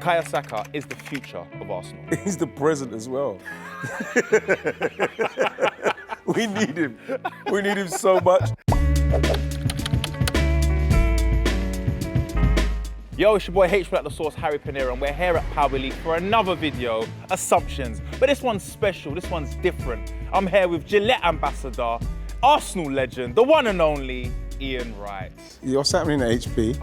SAKA is the future of Arsenal. He's the president as well. We need him. We need him so much. Yo, it's your boy H at the Source, Harry Pinero, and we're here at Powerleague for another video, Assumptions. But this one's special, this one's different. I'm here with Gillette ambassador, Arsenal legend, the one and only Ian Wright. What's happening at HP?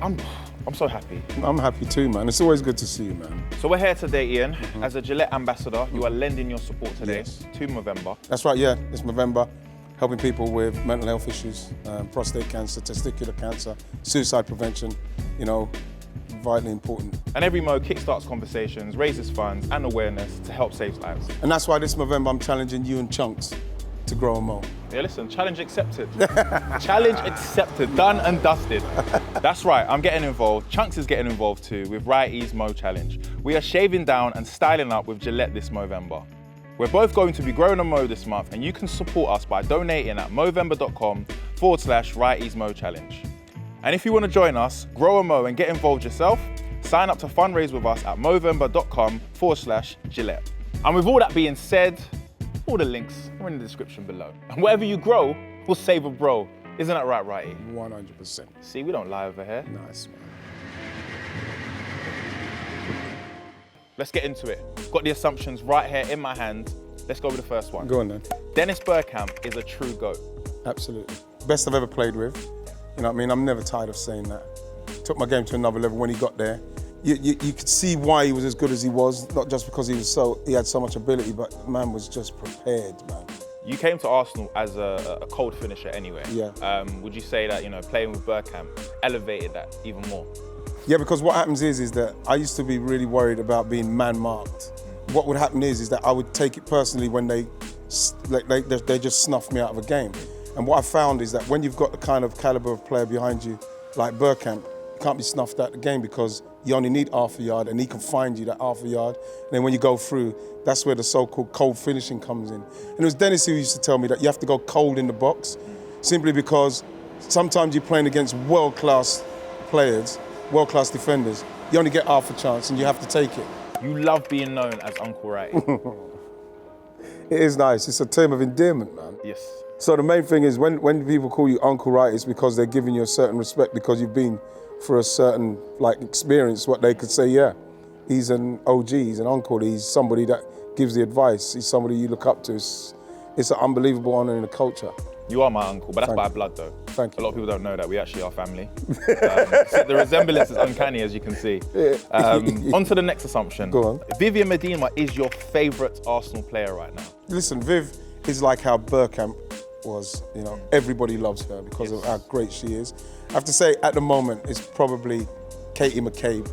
I'm so happy. I'm happy too, man. It's always good to see you, man. So we're here today, Ian. As a Gillette ambassador, you are lending your support today to Movember. That's right, yeah. It's Movember, helping people with mental health issues, prostate cancer, testicular cancer, suicide prevention, you know, vitally important. And every Mo kickstarts conversations, raises funds and awareness to help save lives. And that's why this Movember I'm challenging you and Chunkz to grow a Mo. Yeah, listen, challenge accepted. Challenge accepted, done and dusted. That's right, I'm getting involved. Chunkz is getting involved too with Wrighty's Mo Challenge. We are shaving down and styling up with Gillette this Movember. We're both going to be growing a Mo this month, and you can support us by donating at movember.com/Wrighty's Mo Challenge. And if you want to join us, grow a Mo and get involved yourself, sign up to fundraise with us at movember.com/Gillette. And with all that being said, all the links are in the description below. And whatever you grow, will save a bro. Isn't that right, Wrighty? 100%. See, we don't lie over here. Nice, man. Let's get into it. Got the assumptions right here in my hand. Let's go with the first one. Go on then. Dennis Bergkamp is a true GOAT. Absolutely. Best I've ever played with. You know what I mean? I'm never tired of saying that. Took my game to another level when he got there. You could see why he was as good as he was, not just because he had so much ability, but man was just prepared, man. You came to Arsenal as a cold finisher anyway. Yeah. Would you say that, you know, playing with Bergkamp elevated that even more? Yeah, because what happens is that I used to be really worried about being man-marked. What would happen is that I would take it personally when they just snuffed me out of a game. And what I found is that when you've got the kind of caliber of player behind you, like Bergkamp, you can't be snuffed out of the game because you only need half a yard and he can find you that half a yard. And then when you go through, that's where the so-called cold finishing comes in. And it was Dennis who used to tell me that you have to go cold in the box, simply because sometimes you're playing against world-class players, world-class defenders. You only get half a chance and you have to take it. You love being known as Uncle Wrighty. It is nice. It's a term of endearment, man. Yes. So the main thing is when people call you Uncle Wright, it's because they're giving you a certain respect because you've been for a certain experience. What they could say, yeah, he's an OG, he's an uncle, he's somebody that gives the advice, he's somebody you look up to. It's an unbelievable honor in the culture. You are my uncle, but that's by blood though. Thank you. A lot of people don't know that we actually are family. The resemblance is uncanny, as you can see. On to the next assumption. Go on. Vivian is your favourite Arsenal player right now. Listen, Viv is like how Bergkamp was, you know, everybody loves her because of how great she is. I have to say, at the moment, it's probably Katie McCabe,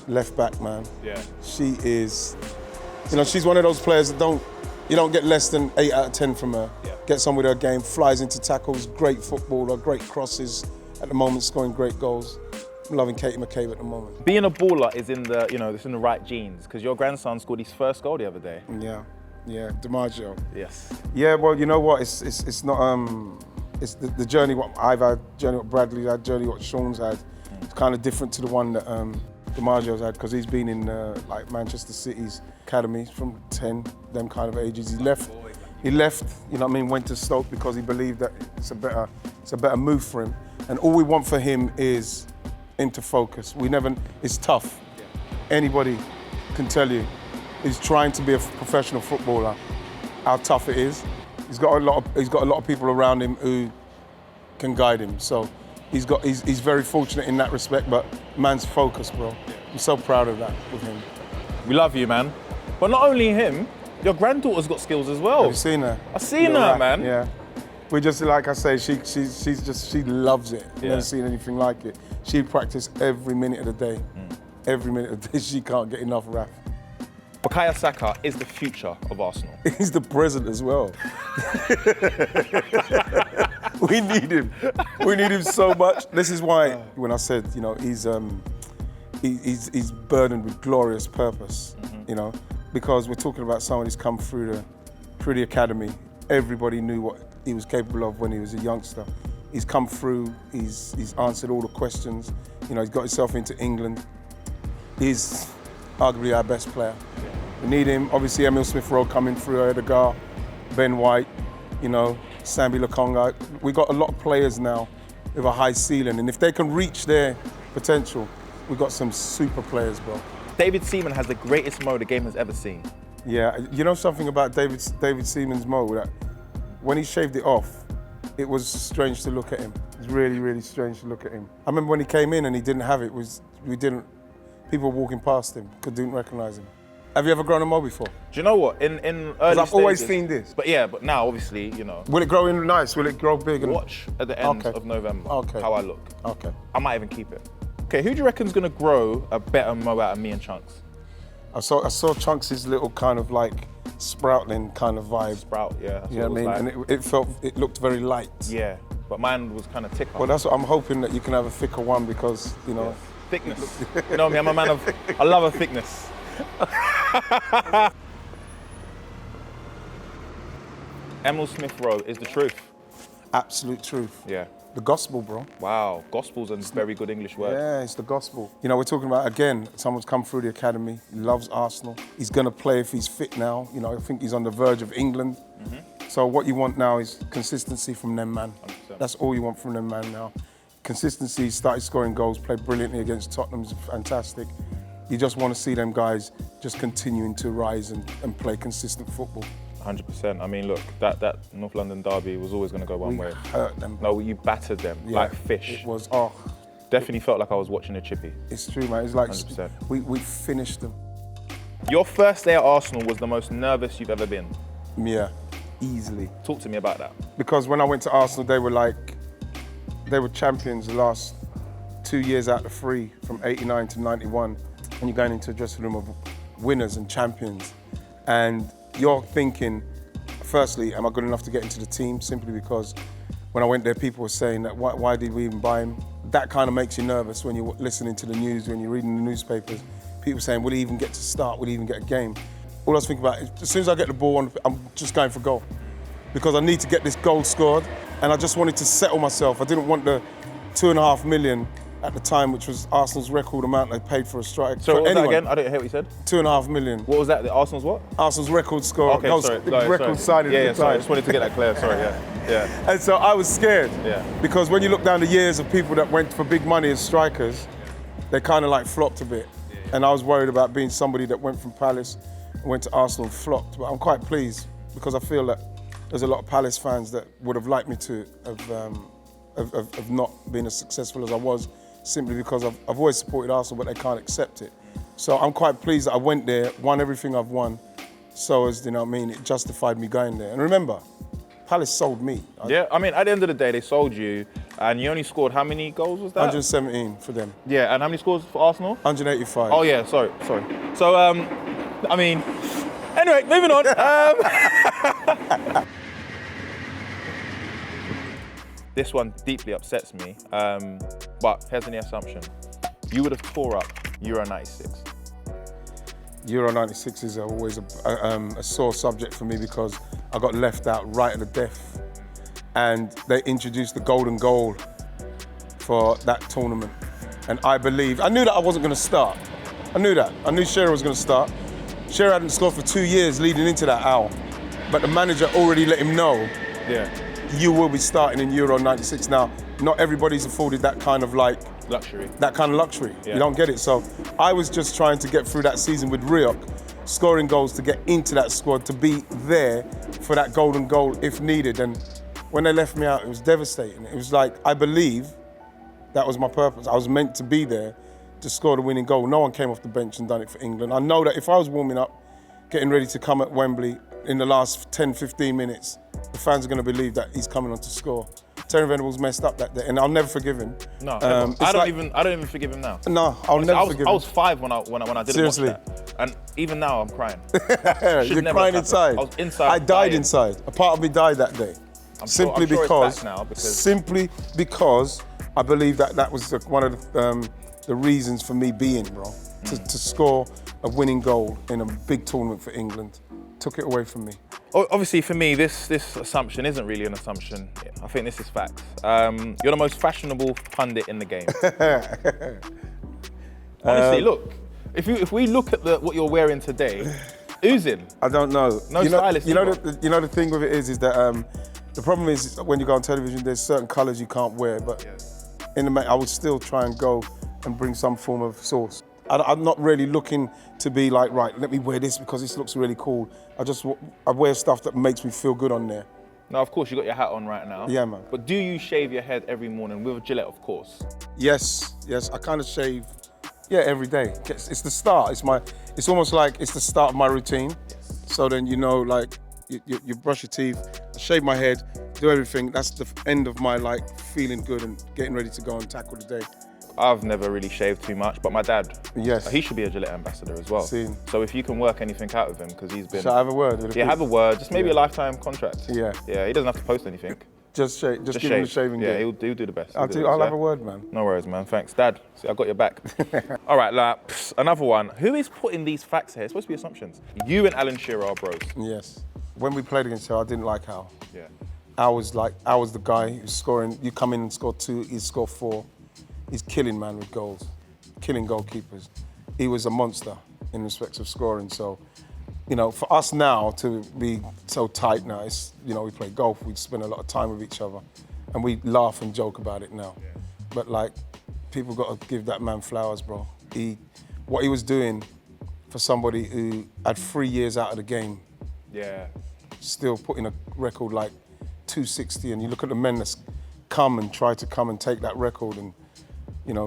left back, man. Yeah. She is, you know, she's one of those players that you don't get less than 8 out of 10 from her. Yeah. Gets on with her game, flies into tackles, great footballer, great crosses, at the moment scoring great goals. I'm loving Katie McCabe at the moment. Being a baller is in the, it's in the right genes, because your grandson scored his first goal the other day. Yeah, Dimaggio. Yes. Yeah, well, you know what? It's not it's the journey what I've had, journey what Bradley's had, journey what Sean's had. It's kind of different to the one that Dimaggio's had because he's been in like Manchester City's academies from 10, them kind of ages. He left, you know what I mean, went to Stoke because he believed that it's a better move for him. And all we want for him is into focus. It's tough. Anybody can tell you. He's trying to be a professional footballer, how tough it is. He's got a lot of people around him who can guide him. So he's very fortunate in that respect, but man's focused, bro. I'm so proud of that with him. We love you, man. But not only him, your granddaughter's got skills as well. Have you seen her? I've seen her, right, man. Yeah. We just, like I say, she loves it. Yeah. Never seen anything like it. She practices every minute of the day. Every minute of the day, she can't get enough rap. SAKA is the future of Arsenal. He's the president as well. We need him. We need him so much. This is why, when I said, you know, he's burdened with glorious purpose, you know, because we're talking about someone who's come through the academy. Everybody knew what he was capable of when he was a youngster. He's come through, he's answered all the questions, you know, he's got himself into England. arguably our best player. We need him. Obviously, Emile Smith Rowe coming through, Edgar, Ben White, you know, Sambi Lokonga. We got a lot of players now with a high ceiling, and if they can reach their potential, we got some super players, bro. David Seaman has the greatest mo the game has ever seen. Yeah, you know something about David Seaman's mo, that when he shaved it off, it was strange to look at him. It was really, really strange to look at him. I remember when he came in and he didn't have it, people were walking past him, didn't recognize him. Have you ever grown a mo before? Do you know what? In early Because I've always stages- seen this. But now, obviously, you know. Will it grow in nice? Will it grow big? Watch at the end of November how I look. Okay. I might even keep it. Okay, who do you reckon's gonna grow a better mo out of me and Chunkz? I saw Chunkz' little kind of like sproutling kind of vibe. Sprout, yeah. That's You know what I mean? like. And it looked very light. Yeah, but mine was kind of thicker. Well, that's what I'm hoping, that you can have a thicker one, because, you know. Yeah. Thickness. You know me, I'm a man of, I love a thickness. Emile Smith Rowe is the truth. Absolute truth. Yeah. The gospel, bro. Wow, gospel's a very good English word. Yeah, it's the gospel. You know, we're talking about, again, someone's come through the academy. He loves Arsenal. He's going to play if he's fit now. You know, I think he's on the verge of England. So what you want now is consistency from them, man. 100%. That's all you want from them, man, now. Consistency, started scoring goals, played brilliantly against Tottenham, fantastic. You just want to see them guys just continuing to rise and play consistent football. 100%. I mean, look, that North London derby was always going to go one way. Hurt them, bro. No, you battered them like fish. It was, Definitely felt like I was watching a chippy. it's true, man. It's like 100%. we finished them. Your first day at Arsenal was the most nervous you've ever been. Yeah, easily. Talk to me about that. Because when I went to Arsenal, they were champions the last 2 years out of 3, from 89 to 91. And you're going into a dressing room of winners and champions. And you're thinking, firstly, am I good enough to get into the team? Simply because when I went there, people were saying that, why did we even buy him? That kind of makes you nervous when you're listening to the news, when you're reading the newspapers. People saying, will he even get to start? Will he even get a game? All I was thinking about is, as soon as I get the ball, I'm just going for goal. Because I need to get this goal scored, and I just wanted to settle myself. I didn't want the 2.5 million at the time, which was Arsenal's record amount they paid for a striker. So what was that again? I didn't hear what you said. 2.5 million. What was that? The Arsenal's what? Arsenal's record score. Okay, sorry. Record signing Yeah, at yeah, the sorry. I time. just wanted to get that clear. Sorry, yeah. And so I was scared. Yeah. Because when you look down the years of people that went for big money as strikers, they kind of like flopped a bit. And I was worried about being somebody that went from Palace and went to Arsenal and flopped. But I'm quite pleased, because I feel that there's a lot of Palace fans that would have liked me to have not been as successful as I was, simply because I've always supported Arsenal, but they can't accept it. So I'm quite pleased that I went there, won everything I've won, so as, you know what I mean, it justified me going there. And remember, Palace sold me. Yeah, I mean, at the end of the day, they sold you, and you only scored how many goals was that? 117 for them. Yeah, and how many scores for Arsenal? 185. Oh yeah, sorry. So, I mean, anyway, moving on. This one deeply upsets me, but here's the assumption. You would have tore up Euro 96. Euro 96 is always a sore subject for me, because I got left out right at the death. And they introduced the golden goal for that tournament. And I knew that I wasn't going to start. I knew that. I knew Shearer was going to start. Shearer hadn't scored for 2 years leading into that hour. But the manager already let him know, you will be starting in Euro 96. Now, not everybody's afforded that kind of luxury. Yeah. You don't get it. So I was just trying to get through that season with Rioch, scoring goals to get into that squad, to be there for that golden goal if needed. And when they left me out, it was devastating. It was like, I believe that was my purpose. I was meant to be there to score the winning goal. No one came off the bench and done it for England. I know that if I was warming up, getting ready to come at Wembley in the last 10, 15 minutes, the fans are going to believe that he's coming on to score. Terry Venables messed up that day, and I'll never forgive him. No, I don't even forgive him now. No, I'll never forgive him. I was 5 when I didn't Seriously. watch that, and even now I'm crying. You're crying inside. I was inside. I died inside. A part of me died that day. I'm sure it's back now because simply because I believe that was one of the reasons for me being, bro. To score a winning goal in a big tournament for England. Took it away from me. Obviously, for me, this assumption isn't really an assumption. I think this is facts. You're the most fashionable pundit in the game. Honestly, look, If we look at what you're wearing today, oozing. I don't know. No stylist. You know the thing with it is that the problem is when you go on television, there's certain colours you can't wear, but I would still try and go and bring some form of source. I'm not really looking to be like, right, let me wear this because this looks really cool. I wear stuff that makes me feel good on there. Now, of course, you got your hat on right now. Yeah, man. But do you shave your head every morning with a Gillette, of course? Yes. I kind of shave, every day. It's the start. It's almost like it's the start of my routine. Yes. So then, like, you brush your teeth, shave my head, do everything. That's the end of my, like, feeling good and getting ready to go and tackle the day. I've never really shaved too much, but my dad, he should be a Gillette ambassador as well. See. So if you can work anything out of him, because he's been... Shall I have a word? Yeah, have a word. Just maybe a lifetime contract. Yeah. Yeah, he doesn't have to post anything. Just give him the shaving game. Yeah, he'll do the best. I'll have a word, man. No worries, man. Thanks. Dad, see, I got your back. All right, another one. Who is putting these facts here? It's supposed to be assumptions. You and Alan Shearer are bros. Yes. When we played against her, I didn't like Al. Yeah. I was the guy who's scoring. You come in and score 2, he score 4. He's killing man with goals, killing goalkeepers. He was a monster in respect of scoring. So, for us now to be so tight now, it's, we play golf, we spend a lot of time with each other and we laugh and joke about it now. Yeah. But like, people got to give that man flowers, bro. What he was doing for somebody who had 3 years out of the game. Yeah. Still putting a record like 260, and you look at the men that's try to come and take that record, and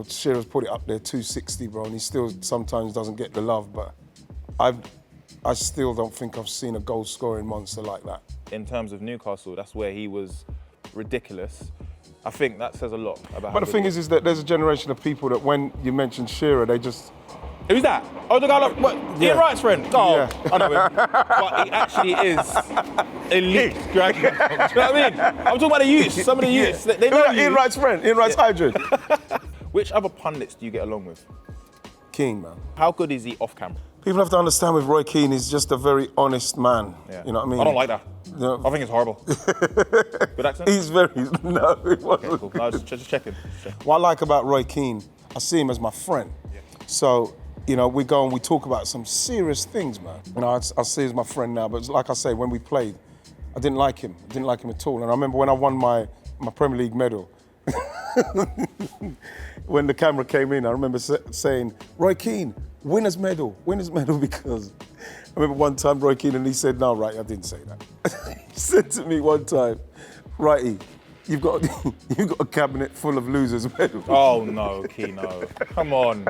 Shearer's put it up there, 260, bro, and he still sometimes doesn't get the love, but I still don't think I've seen a goal-scoring monster like that. In terms of Newcastle, that's where he was ridiculous. I think that says a lot about. But the thing is that there's a generation of people that when you mention Shearer, they just... Who's that? Oh, the guy like, what? Ian Wright's friend? Oh, yeah. I know him. But he actually is elite graduate. Do you know what I mean? I'm talking about the youths, some of the youths. They know Ian Wright's friend, Ian Wright's hydrant. Which other pundits do you get along with? Keane, man. How good is he off camera? People have to understand with Roy Keane, he's just a very honest man. Yeah. You know what I mean? I don't like that. I think it's horrible. Good accent? He's very, no, it wasn't. Okay, cool. No, just checking. What I like about Roy Keane, I see him as my friend. Yeah. So, we go and we talk about some serious things, man. I see him as my friend now, but like I say, when we played, I didn't like him. I didn't like him at all. And I remember when I won my Premier League medal, when the camera came in, I remember saying, Roy Keane, winner's medal, because I remember one time Roy Keane, and he said, no, right, I didn't say that. He said to me one time, Wrighty, you've got a cabinet full of losers medals. Oh no, Keno, come on.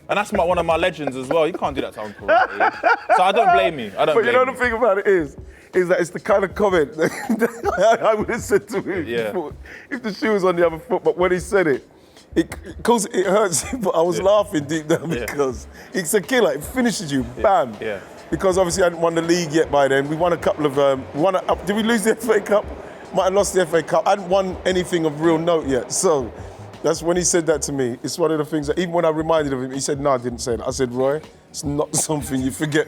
And that's one of my legends as well. You can't do that to Uncle Wrighty. So I don't blame you. But you know the thing about it is that it's the kind of comment that I would have said to him if the shoe was on the other foot. But when he said it hurts him, but I was laughing deep down because it's a killer. It finishes you, bam. Yeah. Because obviously I hadn't won the league yet by then. We won a couple of, did we lose the FA Cup? Might have lost the FA Cup. I hadn't won anything of real note yet. So that's when he said that to me. It's one of the things that even when I reminded of him, he said, no, I didn't say that. I said, Roy, it's not something you forget.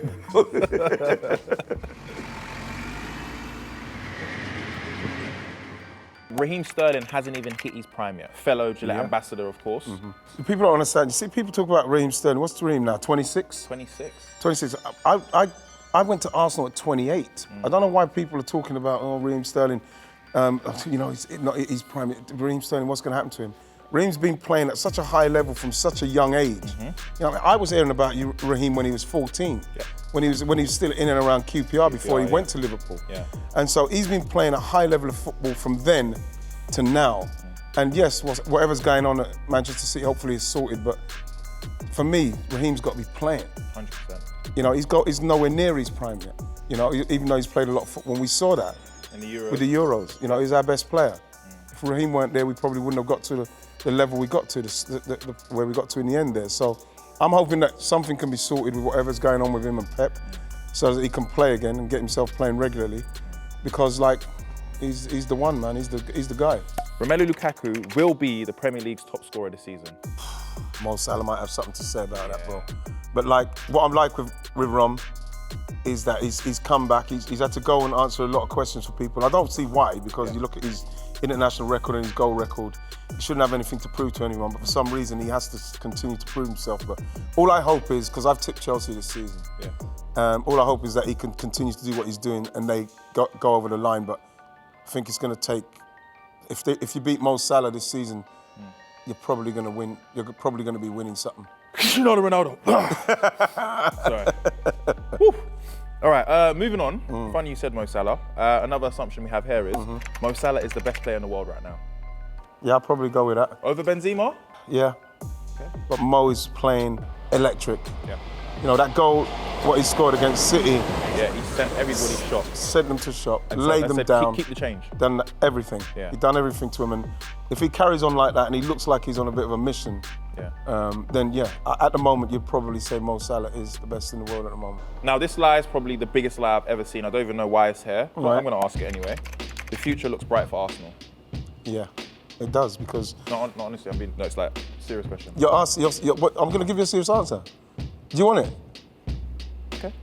Raheem Sterling hasn't even hit his prime yet. Fellow Gillette ambassador, of course. Mm-hmm. People don't understand. You see, people talk about Raheem Sterling. What's Raheem now, 26? 26. 26. I went to Arsenal at 28. I don't know why people are talking about, Raheem Sterling, he's prime. Raheem Sterling, what's going to happen to him? Raheem's been playing at such a high level from such a young age. I was hearing about Raheem when he was 14, when he was still in and around QPR before he went to Liverpool. Yeah. And so he's been playing a high level of football from then to now. And yes, whatever's going on at Manchester City, hopefully is sorted, but for me, Raheem's got to be playing. 100%. He's nowhere near his prime yet. Even though he's played a lot of football, when we saw that in the Euros. With the Euros. He's our best player. If Raheem weren't there, we probably wouldn't have got to the level we got to, where we got to in the end there. So I'm hoping that something can be sorted with whatever's going on with him and Pep, so that he can play again and get himself playing regularly, because he's the one, man. He's the guy. Romelu Lukaku will be the Premier League's top scorer this season. Mo Salah might have something to say about that, bro. But what I'm like with Rom is that he's come back. He's had to go and answer a lot of questions for people. I don't see why, because you look at his international record and his goal record. shouldn't have anything to prove to anyone, but for some reason he has to continue to prove himself. But all I hope is, because I've tipped Chelsea this season, all I hope is that he can continue to do what he's doing and they go over the line. But I think it's going to take, if you beat Mo Salah this season, you're probably going to win. You're probably going to be winning something. Cristiano Ronaldo. Sorry. Woo. All right, moving on. Funny you said Mo Salah. Another assumption we have here is Mo Salah is the best player in the world right now. Yeah, I'll probably go with that. Over Benzema? Yeah. Okay. But Mo is playing electric. Yeah. You know, that goal, what he scored against City. Yeah, he sent everybody shot. Sent them to shop, And laid them down. Keep the change. Done everything. Yeah. He done everything to him. And if he carries on like that and he looks like he's on a bit of a mission, then yeah, at the moment you'd probably say Mo Salah is the best in the world at the moment. Now this lie is probably the biggest lie I've ever seen. I don't even know why it's here, but I'm going to ask it anyway. The future looks bright for Arsenal. Yeah, it does because... No, honestly, no, it's like a serious question. I'm going to give you a serious answer. Do you want it? Okay.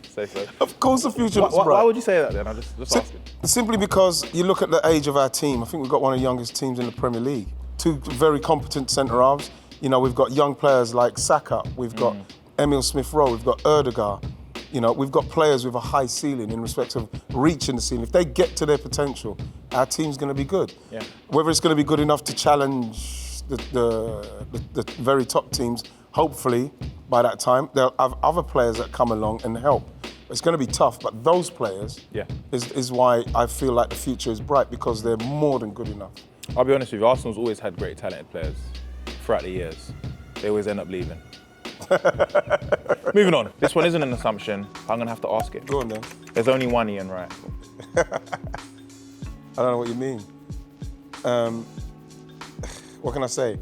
Say so. Of course the future looks bright. Why would you say that then? I'm just asking. Simply because you look at the age of our team. I think we've got one of the youngest teams in the Premier League. Two very competent centre-halves. You know, we've got young players like SAKA. We've got Emile Smith Rowe. We've got Erdegaard. You know, we've got players with a high ceiling in respect of reaching the ceiling. If they get to their potential, our team's going to be good. Yeah. Whether it's going to be good enough to challenge the very top teams, hopefully by that time they'll have other players that come along and help. It's going to be tough, but those players is why I feel like the future is bright, because they're more than good enough. I'll be honest with you, Arsenal's always had great talented players throughout the years. They always end up leaving. Moving on. This one isn't an assumption. I'm going to have to ask it. Go on then. There's only one Ian Wright. I don't know what you mean. What can I say?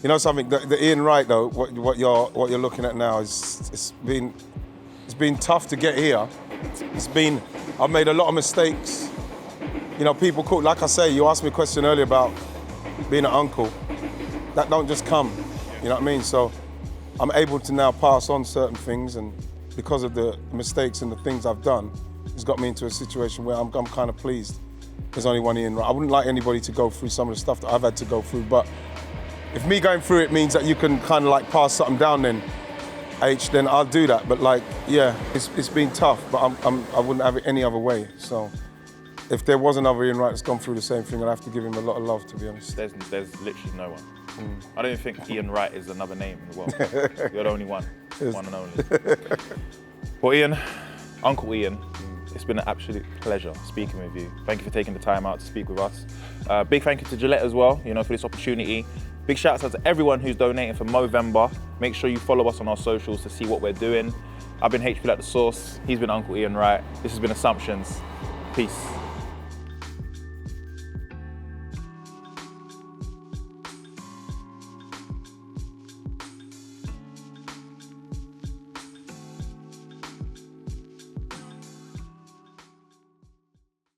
You know something? The Ian Wright though, what you're looking at now it's been tough to get here. I've made a lot of mistakes. You know, people call, like I say, you asked me a question earlier about being an uncle. That don't just come, you know what I mean? So I'm able to now pass on certain things, and because of the mistakes and the things I've done, it's got me into a situation where I'm kind of pleased. There's only one Ian Wright. I wouldn't like anybody to go through some of the stuff that I've had to go through, but if me going through it means that you can kind of like pass something down then I'll do that. But like, yeah, it's been tough, but I wouldn't have it any other way. So if there was another Ian Wright that's gone through the same thing, I'd have to give him a lot of love, to be honest. There's literally no one. I don't even think Ian Wright is another name in the world. You're the only one, one and only. Well, Ian, Uncle Ian, it's been an absolute pleasure speaking with you. Thank you for taking the time out to speak with us. Big thank you to Gillette as well, you know, for this opportunity. Big shout out to everyone who's donating for Movember. Make sure you follow us on our socials to see what we're doing. I've been HP at the Source. He's been Uncle Ian Wright. This has been Assumptions. Peace.